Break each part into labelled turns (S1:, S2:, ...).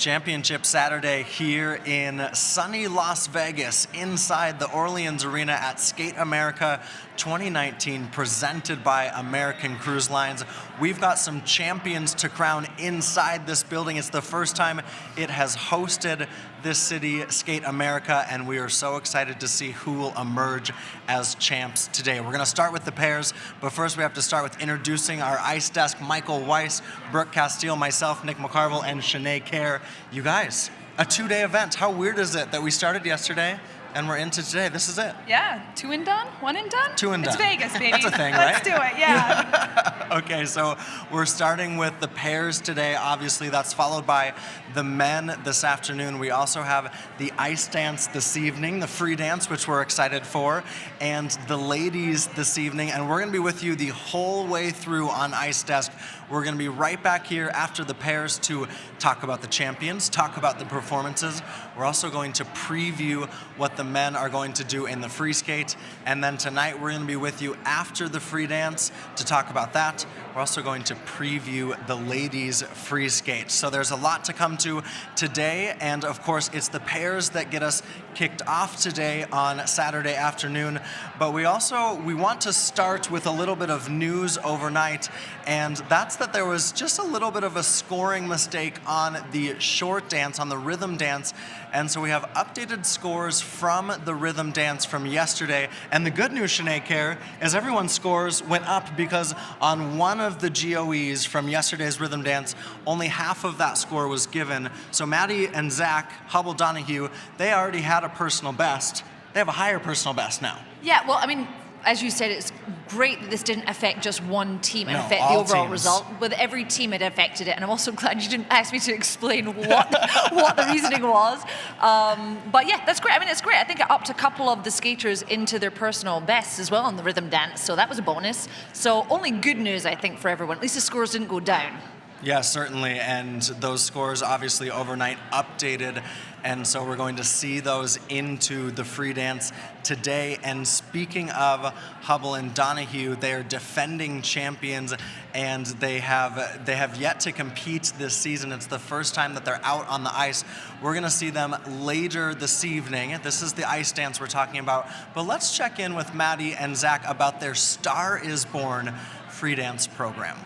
S1: Championship Saturday here in sunny Las Vegas, inside the Orleans Arena at Skate America 2019, presented by American Cruise Lines. We've got some champions to crown inside this building. It's the first time it has hosted this city, Skate America, and we are so excited to see who will emerge as champs today. We're gonna start with the pairs, but first we have to start with introducing our ice desk, Michael Weiss, Brooke Castile, myself, Nick McCarville, and Shanae Kerr. You guys, a two-day event. How weird is it that we started yesterday and we're into today? This is it.
S2: Yeah, two and done, one and done.
S1: Two and done.
S2: It's Vegas, baby.
S1: That's a thing, right?
S2: Let's do it, yeah.
S1: Okay, so we're starting with the pairs today. Obviously, that's followed by the men this afternoon. We also have the ice dance this evening, the free dance, which we're excited for, and the ladies this evening. And we're going to be with you the whole way through on Ice Desk. We're going to be right back here after the pairs to talk about the champions, talk about the performances. We're also going to preview what the men are going to do in the free skate. And then tonight we're going to be with you after the free dance to talk about that. We're also going to preview the ladies free skate. So there's a lot to come to today. And of course, it's the pairs that get us kicked off today on Saturday afternoon. But we want to start with a little bit of news overnight. And that's that there was just a little bit of a scoring mistake on the short dance, on the rhythm dance. And so we have updated scores from the rhythm dance from yesterday. And the good news, Shanae Kerr, is everyone's scores went up because on one of the GOEs from yesterday's rhythm dance, only half of that score was given. So Maddie and Zach, Hubble Donahghue, they already had a personal best. They have a higher personal best now.
S3: Yeah, well, I mean, as you said, it's great that this didn't affect just one team and affect the
S1: all
S3: overall
S1: teams.
S3: result. With every team, it affected it, and I'm also glad you didn't ask me to explain what the reasoning was. But yeah, that's great. I mean, it's great. I think it upped a couple of the skaters into their personal bests as well on the rhythm dance, so that was a bonus. So only good news, I think, for everyone. At least the scores didn't go down.
S1: Yeah, certainly, and those scores obviously overnight updated, and so we're going to see those into the free dance today. And speaking of Hubble and Donahghue, they are defending champions, and they have yet to compete this season. It's the first time that they're out on the ice. We're going to see them later this evening. This is the ice dance we're talking about, but let's check in with Maddie and Zach about their Star is Born free dance program.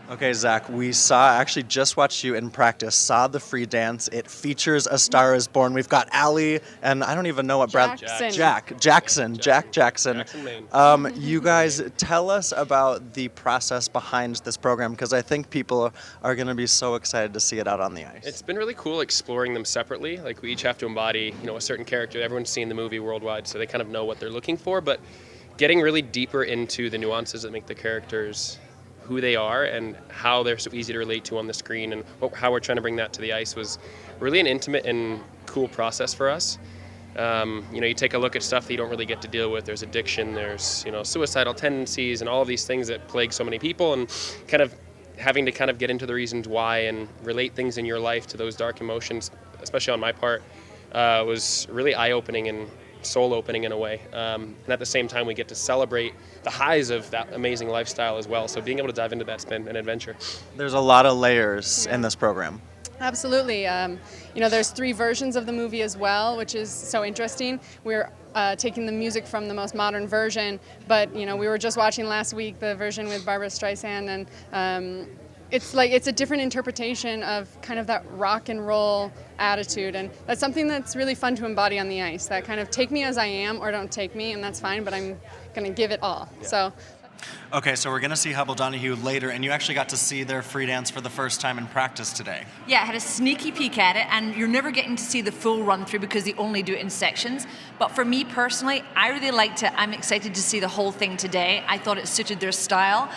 S1: Okay, Zach, we actually just watched you in practice, saw the free dance. It features A Star is Born. We've got Allie, and I don't even know what Jackson, Maine. You guys, tell us about the process behind this program, because I think people are going to be so excited to see it out on the ice.
S4: It's been really cool exploring them separately. Like, we each have to embody, a certain character. Everyone's seen the movie worldwide, so they kind of know what they're looking for, but getting really deeper into the nuances that make the characters who they are and how they're so easy to relate to on the screen, and how we're trying to bring that to the ice was really an intimate and cool process for us. You take a look at stuff that you don't really get to deal with. There's addiction, there's suicidal tendencies, and all of these things that plague so many people, and kind of having to get into the reasons why and relate things in your life to those dark emotions, especially on my part, was really eye-opening and soul-opening in a way. And at the same time, we get to celebrate the highs of that amazing lifestyle as well. So being able to dive into that's been an adventure.
S1: There's a lot of layers in this program.
S5: Absolutely. There's 3 versions of the movie as well, which is so interesting. We're taking the music from the most modern version, but we were just watching last week the version with Barbara Streisand, and it's a different interpretation of kind of that rock and roll attitude, and that's something that's really fun to embody on the ice. That kind of take me as I am, or don't take me, and that's fine, but I'm going to give it all. Yeah. So.
S1: Okay, so we're going to see Hubble Donahghue later, and you actually got to see their free dance for the first time in practice today.
S3: Yeah, I had a sneaky peek at it, and you're never getting to see the full run through because they only do it in sections. But for me personally, I really liked it. I'm excited to see the whole thing today. I thought it suited their style.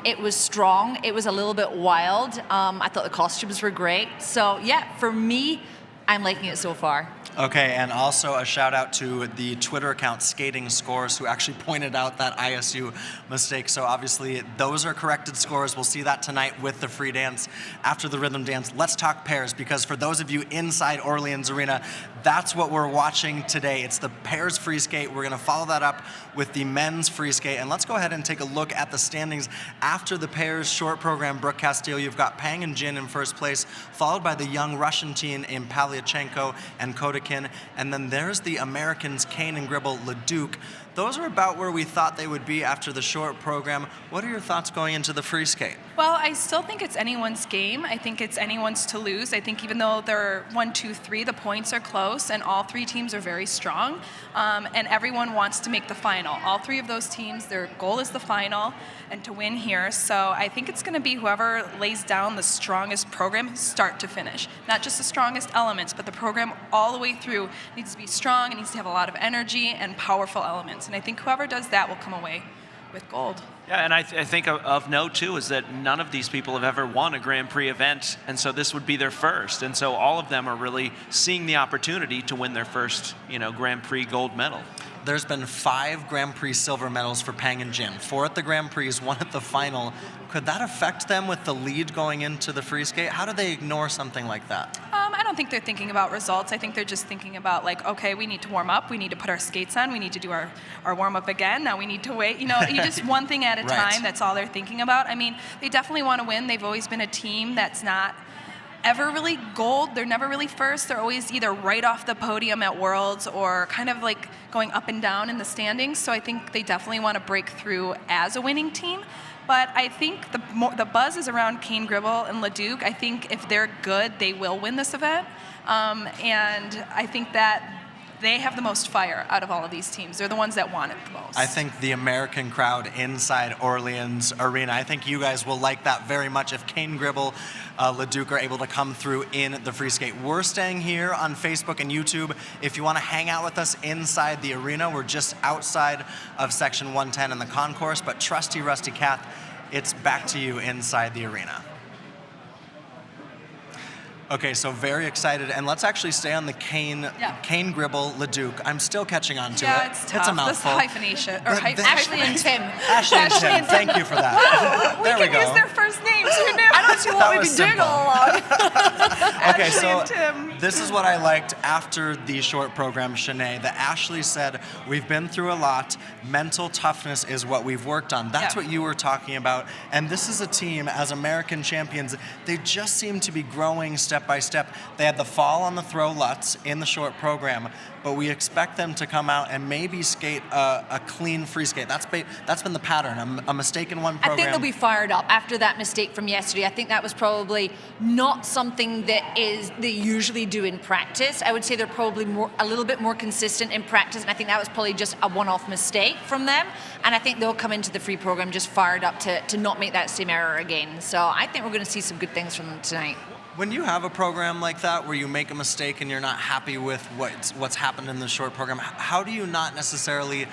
S3: It was strong. It was a little bit wild. I thought the costumes were great. So yeah, for me, I'm liking it so far.
S1: Okay, and also a shout out to the Twitter account Skating Scores, who actually pointed out that ISU mistake. So obviously those are corrected scores. We'll see that tonight with the free dance. After the rhythm dance, let's talk pairs, because for those of you inside Orleans Arena, that's what we're watching today. It's the pairs free skate. We're gonna follow that up with the men's free skate. And let's go ahead and take a look at the standings after the pairs short program. Brooke Castillo, you've got Pang and Jin in first place, followed by the young Russian team in Pavlyuchenko and Kodakin. And then there's the Americans, Kane and Gribble, Leduc. Those are about where we thought they would be after the short program. What are your thoughts going into the free skate?
S2: Well, I still think it's anyone's game. I think it's anyone's to lose. I think even though they're 1, 2, 3, the points are close, and all three teams are very strong, and everyone wants to make the final. All three of those teams, their goal is the final and to win here. So I think it's going to be whoever lays down the strongest program, start to finish. Not just the strongest elements, but the program all the way through needs to be strong. It needs to have a lot of energy and powerful elements. And I think whoever does that will come away with gold.
S6: Yeah, and I think of note, too, is that none of these people have ever won a Grand Prix event, and so this would be their first. And so all of them are really seeing the opportunity to win their first, Grand Prix gold medal.
S1: There's been 5 Grand Prix silver medals for Pang and Jin, 4 at the Grand Prix, 1 at the final. Could that affect them with the lead going into the free skate? How do they ignore something like that?
S2: I don't think they're thinking about results. I think they're just thinking about, like, okay, we need to warm up. We need to put our skates on. We need to do our warm up again. Now we need to wait. You just one thing at a
S1: Right.
S2: time. That's all they're thinking about. I mean, they definitely want to win. They've always been a team that's not ever really gold. They're never really first. They're always either right off the podium at Worlds or kind of like going up and down in the standings. So I think they definitely want to break through as a winning team. But I think the buzz is around Kane, Gribble, and Leduc. I think if they're good, they will win this event. And I think that they have the most fire out of all of these teams. They're the ones that want it the most.
S1: I think the American crowd inside Orleans Arena, I think you guys will like that very much if Kane, Gribble, Leduc are able to come through in the free skate. We're staying here on Facebook and YouTube. If you want to hang out with us inside the arena, we're just outside of section 110 in the concourse, but trusty Rusty Kath, it's back to you inside the arena. Okay, so very excited, and let's actually stay on the Kane Gribble, Leduc. I'm still catching on to it.
S2: Yeah, it's tough.
S1: a mouthful.
S2: This hyphenation. Or
S3: Ashley and Tim.
S1: Ashley and Tim, thank you for that. There we
S2: can
S1: go.
S2: use their first names. Who knew?
S3: I don't see what
S1: That
S3: we've
S1: was
S3: been doing
S1: simple.
S3: all along.
S1: Okay,
S2: Ashley
S1: so
S2: and Tim.
S1: this is what I liked after the short program, Shanae, that Ashley said, we've been through a lot. Mental toughness is what we've worked on. That's
S2: Yeah.
S1: what you were talking about. And this is a team, as American champions, they just seem to be growing step by step. They had the fall on the throw Lutz in the short program, but we expect them to come out and maybe skate a clean free skate. That's been the pattern, a mistake in one
S3: I
S1: program.
S3: think they'll be fired up after that mistake from yesterday. I think that was probably not something that they usually do in practice. I would say they're probably a little bit more consistent in practice, and I think that was probably just a one-off mistake from them. And I think they'll come into the free program just fired up to not make that same error again. So I think we're going to see some good things from them tonight.
S1: When you have a program like that where you make a mistake and you're not happy with what's happened in the short program, how do you not necessarily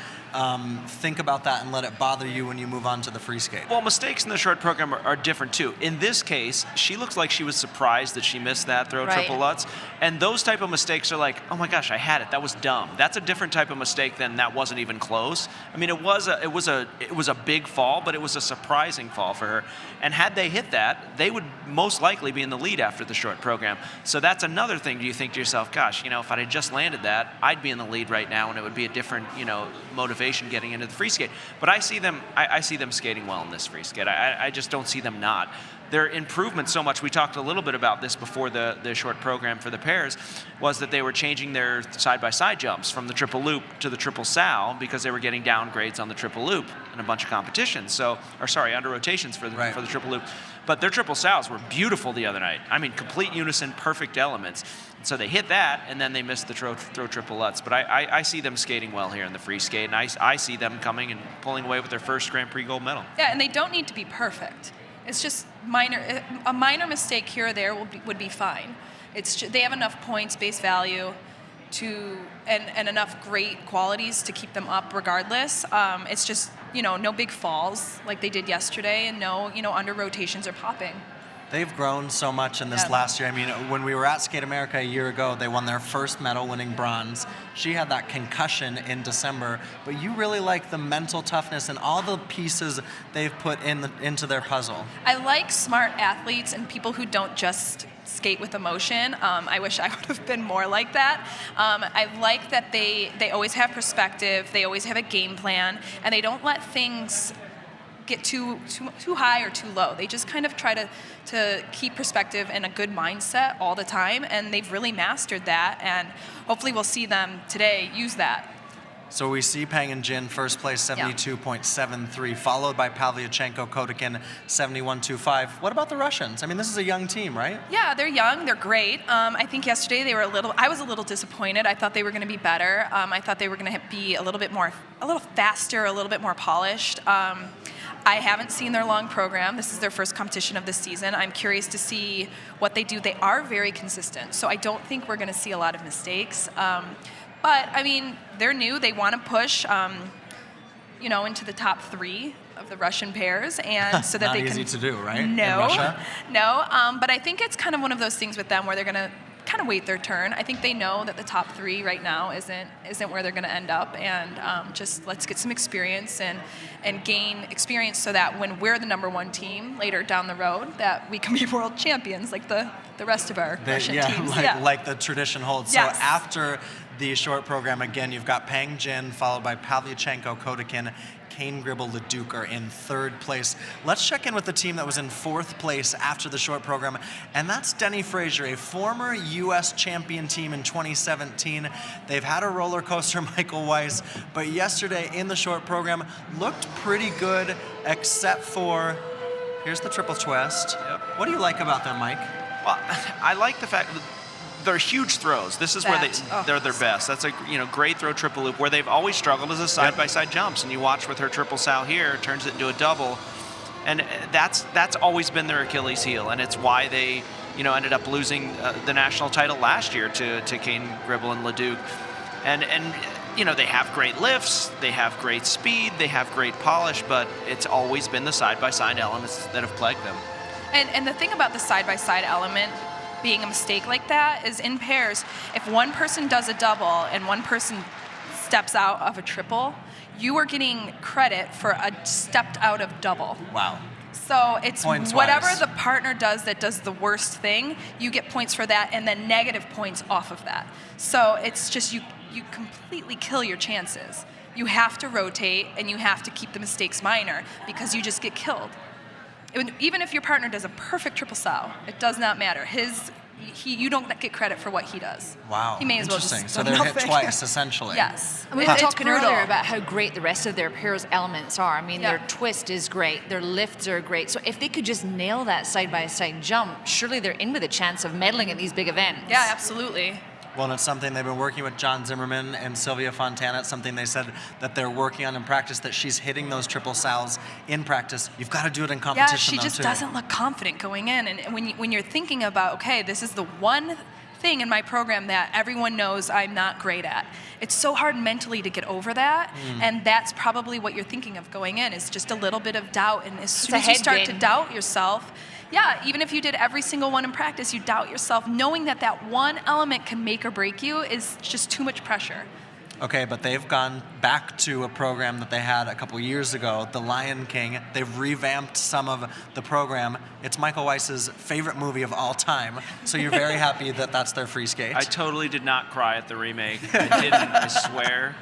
S1: think about that and let it bother you when you move on to the free skate?
S6: Well, mistakes in the short program are different, too. In this case, she looks like she was surprised that she missed that throw
S3: Right.
S6: triple Lutz. And those type of mistakes are like, oh my gosh, I had it. That was dumb. That's a different type of mistake than that wasn't even close. I mean, it was a big fall, but it was a surprising fall for her. And had they hit that, they would most likely be in the lead after the short program. So that's another thing. Do you think to yourself, gosh, if I had just landed that, I'd be in the lead right now, and it would be a different, motivation getting into the free skate. But I see them skating well in this free skate. I just don't see them not. Their improvement so much, we talked a little bit about this before the short program for the pairs, was that they were changing their side-by-side jumps from the triple loop to the triple sow because they were getting downgrades on the triple loop in a bunch of competitions. Under rotations for the triple loop. But their triple sows were beautiful the other night. I mean, complete unison, perfect elements. So they hit that, and then they missed the throw triple Lutz. But I see them skating well here in the free skate, and I see them coming and pulling away with their first Grand Prix gold medal.
S2: Yeah, and they don't need to be perfect. It's just a minor mistake here or there would be fine. They have enough points, base value, and enough great qualities to keep them up regardless. It's just no big falls like they did yesterday, and no under rotations are popping.
S1: They've grown so much in this
S2: Yeah.
S1: last year. I mean, when we were at Skate America a year ago, they won their first medal, winning bronze. She had that concussion in December, but you really like the mental toughness and all the pieces they've put into their puzzle.
S2: I like smart athletes and people who don't just skate with emotion. I wish I would have been more like that. I like that they always have perspective, they always have a game plan, and they don't let things get too high or too low. They just kind of try to keep perspective and a good mindset all the time, and they've really mastered that, and hopefully we'll see them today use that.
S1: So we see Peng and Jin first place, 72.73, followed by Pavlyuchenko, Kotikin, 71.25. What about the Russians? I mean, this is a young team, right?
S2: Yeah, they're young, they're great. I think yesterday I was a little disappointed. I thought they were going to be better. I thought they were going to be a little faster, a little bit more polished. I haven't seen their long program. This is their first competition of the season. I'm curious to see what they do. They are very consistent, so I don't think we're going to see a lot of mistakes. But, I mean, they're new. They want to push, into the top 3 of the Russian pairs, and so that
S1: Not
S2: they can.
S1: easy to do, right?
S2: No,
S1: In Russia?
S2: no. But I think it's kind of one of those things with them where they're going to kind of wait their turn. I think they know that the top 3 right now isn't where they're going to end up, and just let's get some experience and gain experience so that when we're the number 1 team later down the road, that we can be world champions like the rest of our Russian teams.
S1: Like the tradition holds.
S2: Yes.
S1: So after the short program, again, you've got Peng Jin, followed by Pavlyuchenko, Kotikin, Kane Gribble, Leduc are in 3rd place. Let's check in with the team that was in 4th place after the short program, and that's Denny Frazier, a former U.S. champion team in 2017. They've had a roller coaster, Michael Weiss, but yesterday in the short program looked pretty good, except for, here's the triple twist.
S6: Yep.
S1: What do you like about them, Mike?
S6: Well, I like the fact that they're huge throws. This is where they're their best. That's a great throw triple loop where they've always struggled as a side-by-side jumps. And you watch with her triple sow here, turns it into a double. And that's always been their Achilles heel. And it's why they ended up losing the national title last year to Kane Gribble and Leduc. And they have great lifts, they have great speed, they have great polish, but it's always been the side-by-side elements that have plagued them.
S2: And the thing about the side-by-side element being a mistake like that is in pairs, if one person does a double and one person steps out of a triple, you are getting credit for a stepped out of double.
S1: Wow.
S2: So it's
S1: Points
S2: whatever
S1: wise.
S2: the partner does that does the worst thing, you get points for that and then negative points off of that. So it's just you completely kill your chances. You have to rotate and you have to keep the mistakes minor because you just get killed. Even if your partner does a perfect triple sow, it does not matter. You don't get credit for what he does.
S1: Wow.
S2: He may as well
S1: Interesting.
S2: just
S1: So
S2: do
S1: they're hit
S2: nothing.
S1: twice, essentially.
S2: Yes.
S3: We were
S2: It's
S3: talking
S2: brutal.
S3: earlier about how great the rest of their pairs elements are. I mean,
S2: Yeah.
S3: their twist is great, their lifts are great. So if they could just nail that side-by-side jump, surely they're in with a chance of medaling at these big events.
S2: Yeah, absolutely.
S1: Well, and it's something they've been working with John Zimmerman and Sylvia Fontana. It's something they said that they're working on in practice, that she's hitting those triple sows in practice. You've got to do it in competition,
S2: Yeah, she
S1: though,
S2: just
S1: too.
S2: doesn't look confident going in. And when you're thinking about, okay, this is the one thing in my program that everyone knows I'm not great at. It's so hard mentally to get over that, and that's probably what you're thinking of going in, is just a little bit of doubt. And as soon
S3: a
S2: as you
S3: head
S2: start to
S3: game.
S2: doubt yourself, yeah, even if you did every single one in practice, you doubt yourself. Knowing that one element can make or break you is just too much pressure.
S1: Okay, but they've gone back to a program that they had a couple years ago, The Lion King. They've revamped some of the program. It's Michael Weiss's favorite movie of all time, so you're very happy that that's their free skate.
S6: I totally did not cry at the remake. I didn't, I swear.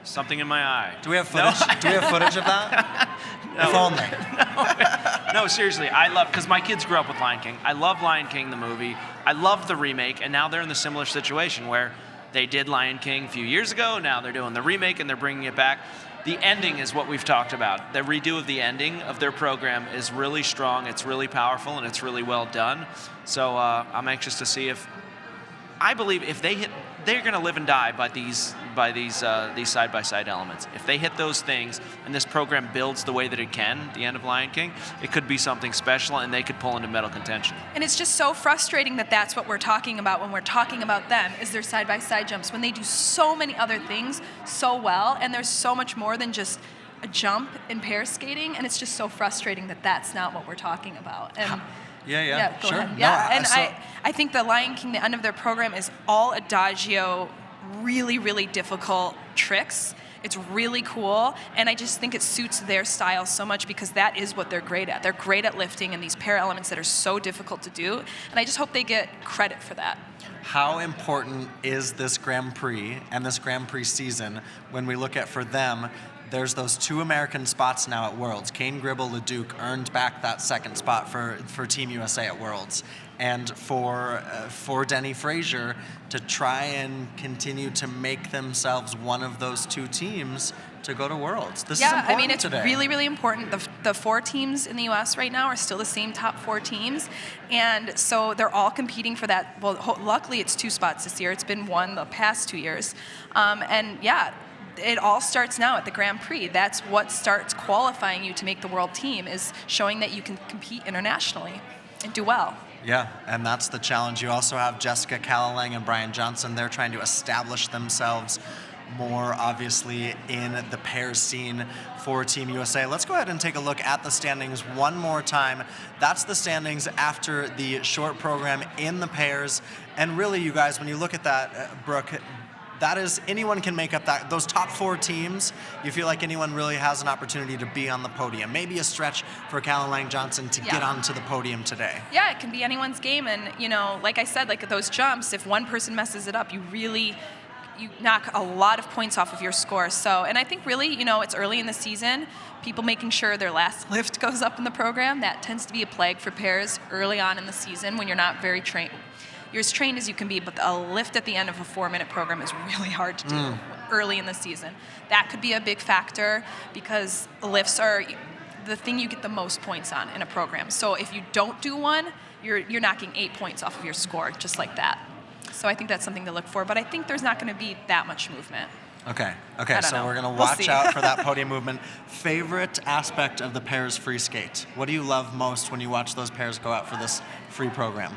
S6: Something in my eye.
S1: Do we have footage? Do we have footage of that?
S6: No.
S1: If only.
S6: No, seriously, I love, because my kids grew up with Lion King. I love Lion King, the movie. I love the remake, and now they're in the similar situation where they did Lion King a few years ago, now they're doing the remake and they're bringing it back. The ending is what we've talked about. The redo of the ending of their program is really strong, it's really powerful, and it's really well done. So I'm anxious to see if, I believe if they hit, they're going to live and die by these side-by-side elements. If they hit those things and this program builds the way that it can at the end of Lion King, it could be something special and they could pull into medal contention.
S2: And it's just so frustrating that that's what we're talking about when we're talking about them, is their side-by-side jumps, when they do so many other things so well, and there's so much more than just a jump in pair skating, and it's just so frustrating that that's not what we're talking about. And
S1: Yeah,
S2: go
S1: sure.
S2: ahead.
S1: No,
S2: Yeah, and
S1: so-
S2: I think the Lion King, the end of their program is all adagio, really, really difficult tricks. It's really cool, and I just think it suits their style so much because that is what they're great at. They're great at lifting and these pair elements that are so difficult to do, and I just hope they get credit for that.
S1: How important is this Grand Prix and this Grand Prix season when we look at for them? There's those 2 American spots now at Worlds. Kane Gribble Leduc earned back that second spot for Team USA at Worlds. And for Denny Frazier to try and continue to make themselves one of those 2 teams to go to Worlds. This is important
S2: I mean, it's
S1: today.
S2: really, really important. The 4 teams in the U.S. right now are still the same top 4 teams, and so they're all competing for that. Well, luckily, it's 2 spots this year. It's been 1 the past 2 years, and yeah. It all starts now at the Grand Prix. That's what starts qualifying you to make the world team, is showing that you can compete internationally and do well.
S1: Yeah, and that's the challenge. You also have Jessica Callalang and Brian Johnson. They're trying to establish themselves more, obviously, in the pairs scene for Team USA. Let's go ahead and take a look at the standings one more time. That's the standings after the short program in the pairs. And really, you guys, when you look at that, Brooke, that is, anyone can make up those top 4 teams. You feel like anyone really has an opportunity to be on the podium. Maybe a stretch for Callalang Johnson to get onto the podium today.
S2: Yeah, it can be anyone's game, and like I said, like those jumps, if one person messes it up, you knock a lot of points off of your score. So, and I think really, it's early in the season. People making sure their last lift goes up in the program, that tends to be a plague for pairs early on in the season when you're not very trained. You're as trained as you can be, but a lift at the end of a 4-minute program is really hard to do early in the season. That could be a big factor because lifts are the thing you get the most points on in a program. So if you don't do one, you're knocking 8 points off of your score, just like that. So I think that's something to look for, but I think there's not going to be that much movement.
S1: Okay,
S2: I
S1: so
S2: don't know.
S1: we're going to
S2: We'll
S1: watch
S2: see.
S1: out for that podium movement. Favorite aspect of the pairs free skate? What do you love most when you watch those pairs go out for this free program?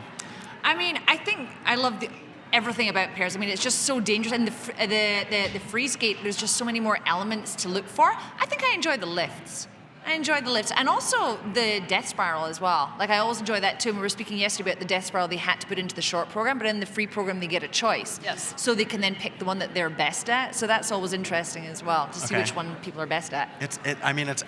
S3: I mean, I think I love everything about pairs. I mean, it's just so dangerous. And the free skate, there's just so many more elements to look for. I think I enjoy the lifts. And also the death spiral as well. Like, I always enjoy that too. And we were speaking yesterday about the death spiral they had to put into the short program, but in the free program they get a choice.
S2: Yes.
S3: So they can then pick the one that they're best at. So that's always interesting as well, to see
S1: Okay.
S3: which one people are best at.
S1: It's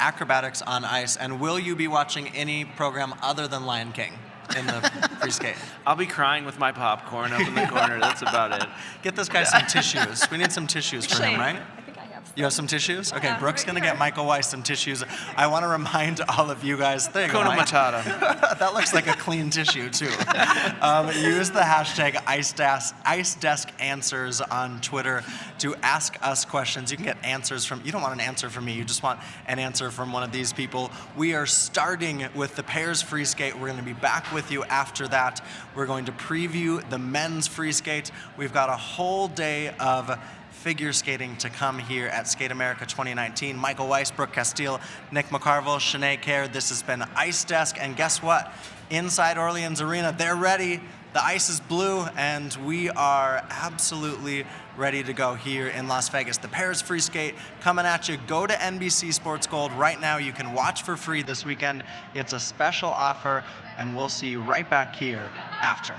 S1: acrobatics on ice. And will you be watching any program other than Lion King in the free skate?
S6: I'll be crying with my popcorn up in the corner. That's about it.
S1: Get this guy some tissues. We need some tissues for him, right?
S2: I think I have.
S1: You have some tissues? Okay,
S2: Yeah,
S1: Brooke's
S2: right
S1: going to
S2: here.
S1: get Michael Weiss some tissues. I want to remind all of you guys, there you go,
S6: Hakuna
S1: Mike.
S6: Matata.
S1: That looks like a clean tissue, too. Use the hashtag IceDeskAnswers on Twitter to ask us questions. You can get answers from, you don't want an answer from me, you just want an answer from one of these people. We are starting with the pairs free skate. We're going to be back with you after that. We're going to preview the men's free skate. We've got a whole day of figure skating to come here at Skate America 2019. Michael Weiss, Brooke Castile, Nick McCarville, Shanae Kerr. This has been Ice Desk, and guess what? Inside Orleans Arena, they're ready. The ice is blue, and we are absolutely ready to go here in Las Vegas. The pairs free skate coming at you. Go to NBC Sports Gold right now. You can watch for free this weekend. It's a special offer, and we'll see you right back here after.